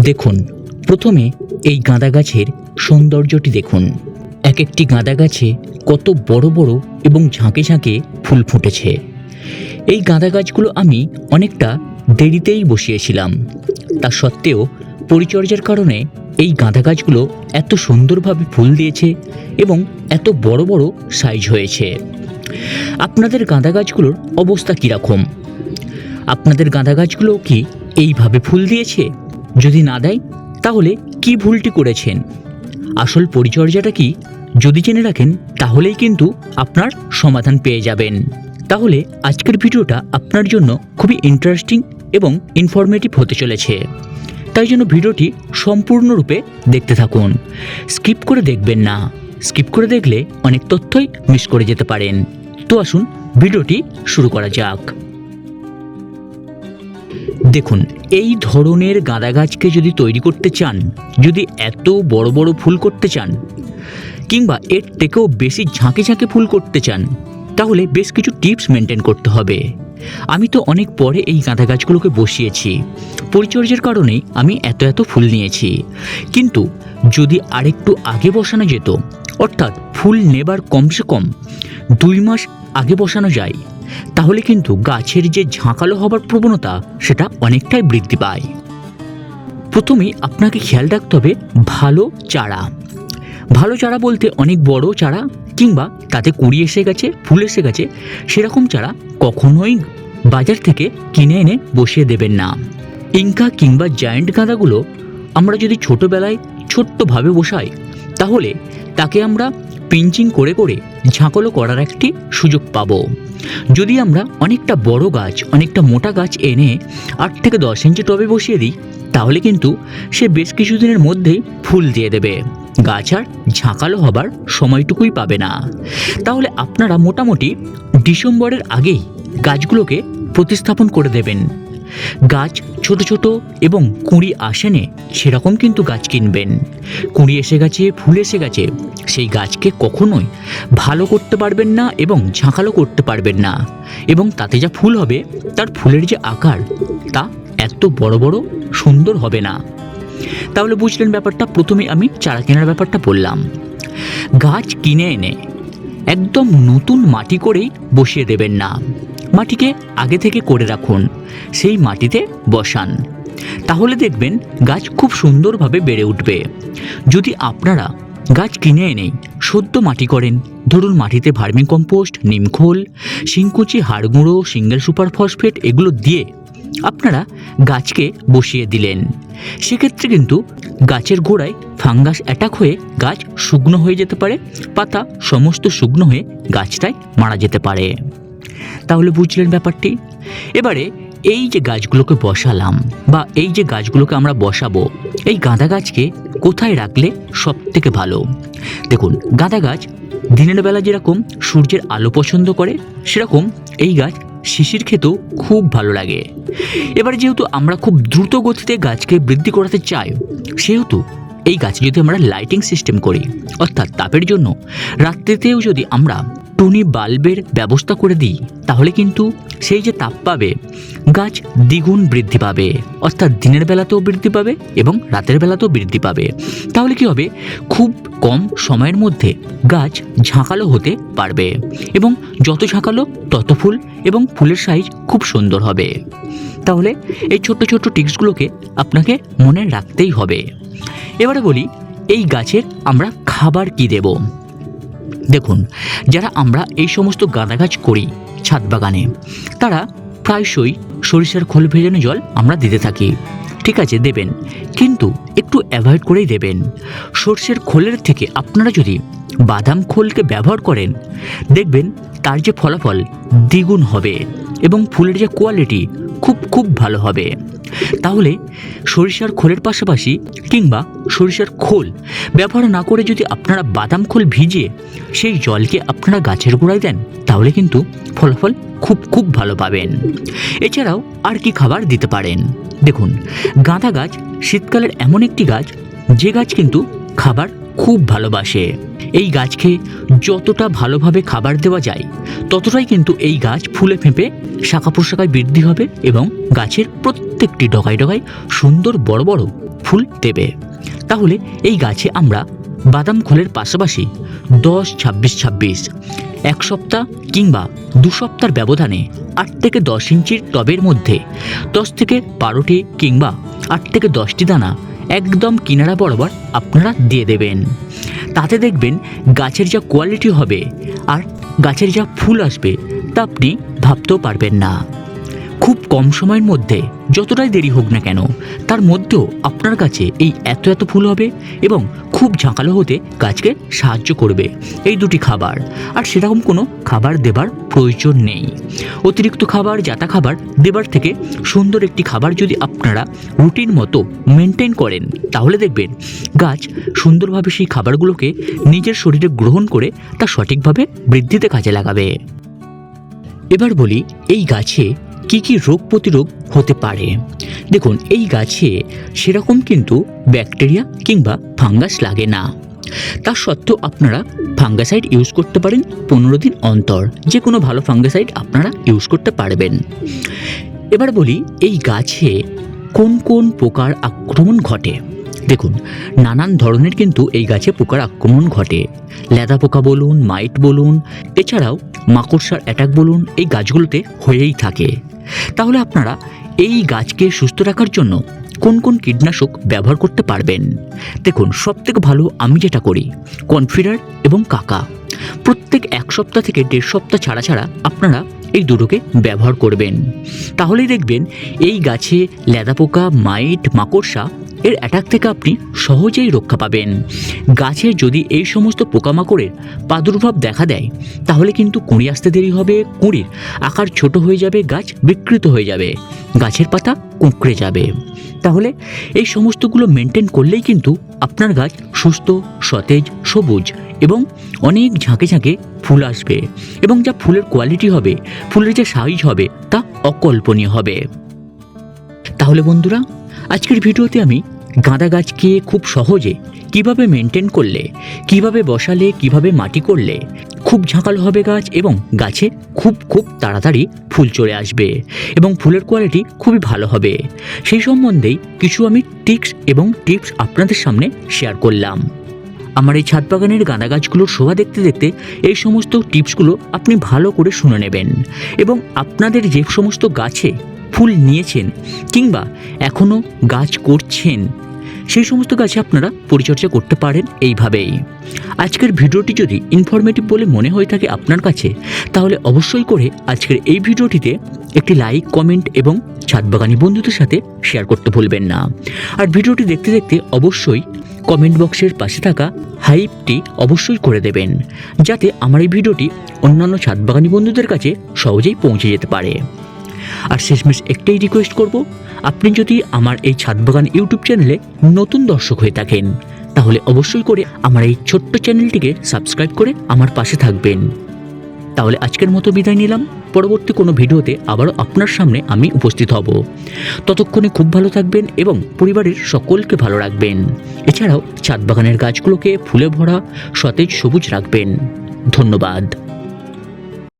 দেখুন, প্রথমে এই গাঁদা গাছের সৌন্দর্যটি দেখুন। এক একটি গাঁদা গাছে কত বড় বড় এবং ঝাঁকে ঝাঁকে ফুল ফুটেছে। এই গাঁদা গাছগুলো আমি অনেকটা দেরিতেই বসিয়েছিলাম, তা সত্ত্বেও পরিচর্যার কারণে এই গাঁদা গাছগুলো এত সুন্দরভাবে ফুল দিয়েছে এবং এত বড় বড় সাইজ হয়েছে। আপনাদের গাঁদা গাছগুলোর অবস্থা কীরকম? আপনাদের গাঁদা গাছগুলো কি এইভাবে ফুল দিয়েছে? যদি না দেয় তাহলে কি ভুলটি করেছেন? আসল পরিচর্যাটা কি যদি জেনে রাখেন তাহলেই কিন্তু আপনার সমাধান পেয়ে যাবেন। তাহলে আজকের ভিডিওটা আপনার জন্য খুবই ইন্টারেস্টিং এবং ইনফরমেটিভ হতে চলেছে, তাই জন্য ভিডিওটি সম্পূর্ণরূপে দেখতে থাকুন। স্কিপ করে দেখবেন না, স্কিপ করে দেখলে অনেক তথ্যই মিস করে যেতে পারেন। তো আসুন ভিডিওটি শুরু করা যাক। দেখুন, এই ধরনের গাঁদা গাছকে যদি তৈরি করতে চান, যদি এত বড় বড় ফুল করতে চান কিংবা এর থেকেও বেশি ঝাঁকে ঝাঁকে ফুল করতে চান, তাহলে বেশ কিছু টিপস মেনটেন করতে হবে। আমি তো অনেক পরে এই গাঁদা গাছগুলোকে বসিয়েছি, পরিচর্যার কারণেই আমি এত ফুল নিয়েছি। কিন্তু যদি আরেকটু আগে বসানো যেত, অর্থাৎ ফুল নেবার কমসে কম 2 মাস আগে বসানো যায়, তাহলে কিন্তু গাছের যে ঝাঁকালো হবার প্রবণতা সেটা অনেকটাই বৃদ্ধি পায়। প্রথমেই আপনাকে খেয়াল রাখতে হবে ভালো চারা। ভালো চারা বলতে অনেক বড় চারা কিংবা তাতে কুড়ি এসে গেছে, ফুল এসে গেছে, সেরকম চারা কখনোই বাজার থেকে কিনে এনে বসিয়ে দেবেন না। ইনকা কিংবা জায়ান্ট গাঁদাগুলো আমরা যদি ছোটোবেলায় ছোট্টভাবে বসাই, তাহলে তাকে আমরা পিঞ্চিং করে করে ঝাঁকলো করার একটি সুযোগ পাব। যদি আমরা অনেকটা বড় গাছ, অনেকটা মোটা গাছ এনে 8 থেকে 10 ইঞ্চি টবে বসিয়ে দিই, তাহলে কিন্তু সে বেশ কিছুদিনের মধ্যেই ফুল দিয়ে দেবে, গাছ আর ঝাঁকালো হবার সময়টুকুই পাবে না। তাহলে আপনারা মোটামুটি ডিসেম্বরের আগেই গাছগুলোকে প্রতিস্থাপন করে দেবেন। গাছ ছোট ছোট এবং কুঁড়ি আসেনে সেরকম কিন্তু গাছ কিনবেন। কুঁড়ি এসে গেছে, ফুল এসে গেছে, সেই গাছকে কখনোই ভালো করতে পারবেন না এবং ঝাঁকালো করতে পারবেন না, এবং তাতে যা ফুল হবে তার ফুলের যে আকার তা এত বড় বড় সুন্দর হবে না। তাহলে বুঝলেন ব্যাপারটা। প্রথমে আমি চারা কেনার ব্যাপারটা বললাম। গাছ কিনে এনে একদম নতুন মাটি করেই বসিয়ে দেবেন না, মাটিকে আগে থেকে করে রাখুন, সেই মাটিতে বসান, তাহলে দেখবেন গাছ খুব সুন্দরভাবে বেড়ে উঠবে। যদি আপনারা গাছ কিনে এনেই সদ্য মাটি করেন, ধরুন মাটিতে ভার্মি কম্পোস্ট, নিমখোল, শিংকুচি, হাড় গুঁড়ো, সিঙ্গেল সুপার ফসফেট এগুলো দিয়ে আপনারা গাছকে বসিয়ে দিলেন, সেক্ষেত্রে কিন্তু গাছের গোড়ায় ফাঙ্গাস অ্যাটাক হয়ে গাছ শুকনো হয়ে যেতে পারে, পাতা সমস্ত শুকনো হয়ে গাছটায় মারা যেতে পারে। তাহলে বুঝলেন ব্যাপারটি। এবারে এই যে গাছগুলোকে বসালাম বা এই যে গাছগুলোকে আমরা বসাবো, এই গাঁদা গাছকে কোথায় রাখলে সব থেকে ভালো? দেখুন, গাঁদা গাছ দিনের বেলা যেরকম সূর্যের আলো পছন্দ করে, সেরকম এই গাছ শিশির খেতেও খুব ভালো লাগে। এবারে যেহেতু আমরা খুব দ্রুত গতিতে গাছকে বৃদ্ধি করাতে চাই, সেহেতু এই গাছে যদি আমরা লাইটিং সিস্টেম করি, অর্থাৎ তাপের জন্য রাত্রিতেও যদি আমরা টুনি বাল্বের ব্যবস্থা করে দিই, তাহলে কিন্তু সেই যে তাপ পাবে গাছ দ্বিগুণ বৃদ্ধি পাবে, অর্থাৎ দিনের বেলাতেও বৃদ্ধি পাবে এবং রাতের বেলাতেও বৃদ্ধি পাবে। তাহলে কি হবে, খুব কম সময়ের মধ্যে গাছ ঝাঁকালো হতে পারবে, এবং যত ঝাঁকালো তত ফুল, এবং ফুলের সাইজ খুব সুন্দর হবে। তাহলে এই ছোট্ট ছোট্ট টিপসগুলোকে আপনাকে মনে রাখতেই হবে। এবারে বলি, এই গাছের আমরা খাবার কি দেব? দেখুন, যারা আমরা এই সমস্ত গাঁদা গাছ করি ছাদ বাগানে, তারা প্রায়শই সরিষার খোল ভেজানো জল আমরা দিতে থাকি। ঠিক আছে, দেবেন, কিন্তু একটু অ্যাভয়েড করেই দেবেন। সর্ষের খোলের থেকে আপনারা যদি বাদাম খোলকে ব্যবহার করেন, দেখবেন তার যে ফলাফল দ্বিগুণ হবে এবং ফুলের যে কোয়ালিটি খুব ভালো হবে। তাহলে সরিষার খোলের পাশাপাশি কিংবা সরিষার খোল ব্যবহার না করে যদি আপনারা বাদাম খোল ভিজিয়ে সেই জলকে আপনারা গাছের গোড়ায় দেন, তাহলে কিন্তু ফলাফল খুব ভালো পাবেন। এছাড়াও আর কি খাবার দিতে পারেন? দেখুন, গাঁদা গাছ শীতকালের এমন একটি গাছ যে গাছ কিন্তু খাবার খুব ভালোবাসে। এই গাছকে যতটা ভালোভাবে খাবার দেওয়া যায়, ততটাই কিন্তু এই গাছ ফুলে ফেঁপে শাখা প্রশাখায় বৃদ্ধি হবে এবং গাছের প্রত্যেকটি ডগায় ডগায় সুন্দর বড় বড় ফুল দেবে। তাহলে এই গাছে আমরা বাদাম খোলের পাশাপাশি 10-26-26 এক সপ্তাহ কিংবা 2 সপ্তাহের ব্যবধানে 8 থেকে 10 ইঞ্চির টবের মধ্যে 10 থেকে 12টি কিংবা 8 থেকে 10টি দানা একদম কিনারা বরাবর আপনারা দিয়ে দেবেন। তাতে দেখবেন গাছের যা কোয়ালিটি হবে আর গাছের যা ফুল আসবে তা আপনি ভাবতেও পারবেন না। খুব কম সময়ের মধ্যে যতটাই দেরি হোক না কেন তার মধ্যেও আপনার কাছে এই এত ফুল হবে এবং খুব ঝাঁকালো হতে গাছকে সাহায্য করবে এই দুটি খাবার। আর সেরকম কোনো খাবার দেবার প্রয়োজন নেই। অতিরিক্ত খাবার, জাতা খাবার দেবার থেকে সুন্দর একটি খাবার যদি আপনারা রুটিন মতো মেনটেন করেন তাহলে দেখবেন গাছ সুন্দরভাবে সেই খাবারগুলোকে নিজের শরীরে গ্রহণ করে তা সঠিকভাবে বৃদ্ধিতে কাজে লাগাবে। এবার বলি এই গাছে কি কি রোগ প্রতিরোধ হতে পারে। দেখুন, এই গাছে সেরকম কিন্তু ব্যাকটেরিয়া কিংবা ফাঙ্গাস লাগে না। তা সত্ত্বেও আপনারা ফাঙ্গাসাইড ইউজ করতে পারেন 15 দিন অন্তর। যে কোনো ভালো ফাঙ্গাসাইড আপনারা ইউজ করতে পারবেন। এবার বলি এই গাছে কোন কোন পোকার আক্রমণ ঘটে। দেখুন, নানান ধরনের কিন্তু এই গাছে পোকার আক্রমণ ঘটে। লেদা পোকা বলুন, মাইট বলুন, এছাড়াও মাকড়সার অ্যাটাক বলুন, এই গাছগুলোতে হয়েই থাকে। তাহলে আপনারা এই গাছকে সুস্থ রাখার জন্য কোন কোন কীটনাশক ব্যবহার করতে পারবেন। দেখুন, সবথেকে ভালো আমি যেটা করি কনফিডার এবং কাকা প্রত্যেক 1 সপ্তাহ থেকে 1.5 সপ্তাহ ছাড়া ছাড়া আপনারা এই দুটোকে ব্যবহার করবেন। তাহলেই দেখবেন এই গাছে লেদা পোকা, মাইট, মাকড়সা এর অ্যাটাক থেকে আপনি সহজেই রক্ষা পাবেন। গাছের যদি এই সমস্ত পোকামাকড়ের প্রাদুর্ভাব দেখা দেয় তাহলে কিন্তু কুঁড়ি আসতে দেরি হবে, কুঁড়ির আকার ছোট হয়ে যাবে, গাছ বিকৃত হয়ে যাবে, গাছের পাতা কুঁকড়ে যাবে। তাহলে এই সমস্তগুলো মেনটেন করলেই কিন্তু আপনার গাছ সুস্থ, সতেজ, সবুজ এবং অনেক ঝাঁকে ঝাঁকে ফুল আসবে এবং যা ফুলের কোয়ালিটি হবে, ফুলের যে সাইজ হবে তা অকল্পনীয় হবে। তাহলে বন্ধুরা, আজকের ভিডিওতে আমি গাঁদা গাছকে খুব সহজে কিভাবে মেনটেন করলে, কিভাবে বসালে, কিভাবে মাটি করলে খুব ঝাঁকালো হবে গাছ এবং গাছে খুব তাড়াতাড়ি ফুল চলে আসবে এবং ফুলের কোয়ালিটি খুবই ভালো হবে, সেই সম্বন্ধেই কিছু আমি ট্রিক্স এবং টিপস আপনাদের সামনে শেয়ার করলাম। আমার এই ছাদ বাগানের গাঁদা গাছগুলোর শোভা দেখতে দেখতে এই সমস্ত টিপসগুলো আপনি ভালো করে শুনে নেবেন এবং আপনাদের যে সমস্ত গাছে ফুল নিয়েছেন কিংবা এখনও গাছ করছেন সেই সমস্ত গাছে আপনারা পরিচর্যা করতে পারেন এইভাবেই। আজকের ভিডিওটি যদি ইনফরমেটিভ বলে মনে হয়ে থাকে আপনার কাছে তাহলে অবশ্যই করে আজকের এই ভিডিওটিতে একটি লাইক, কমেন্ট এবং ছাদবাগানি বন্ধুদের সাথে শেয়ার করতে ভুলবেন না। আর ভিডিওটি দেখতে দেখতে অবশ্যই কমেন্ট বক্সের পাশে থাকা হাইপটি অবশ্যই করে দেবেন যাতে আমার এই ভিডিওটি অন্যান্য ছাদবাগানি বন্ধুদের কাছে সহজেই পৌঁছে যেতে পারে। আর শেষমেশ একটাই রিকোয়েস্ট করব, আপনি যদি আমার এই ছাদবাগান ইউটিউব চ্যানেলে নতুন দর্শক হয়ে থাকেন তাহলে অবশ্যই করে আমার এই ছোট্ট চ্যানেলটিকে সাবস্ক্রাইব করে আমার পাশে থাকবেন। তাহলে আজকের মতো বিদায় নিলাম। পরবর্তী কোনো ভিডিওতে আবারও আপনার সামনে আমি উপস্থিত হব। ততক্ষণে খুব ভালো থাকবেন এবং পরিবারের সকলকে ভালো রাখবেন। এছাড়াও ছাদবাগানের গাছগুলোকে ফুলে ভরা সতেজ সবুজ রাখবেন। ধন্যবাদ।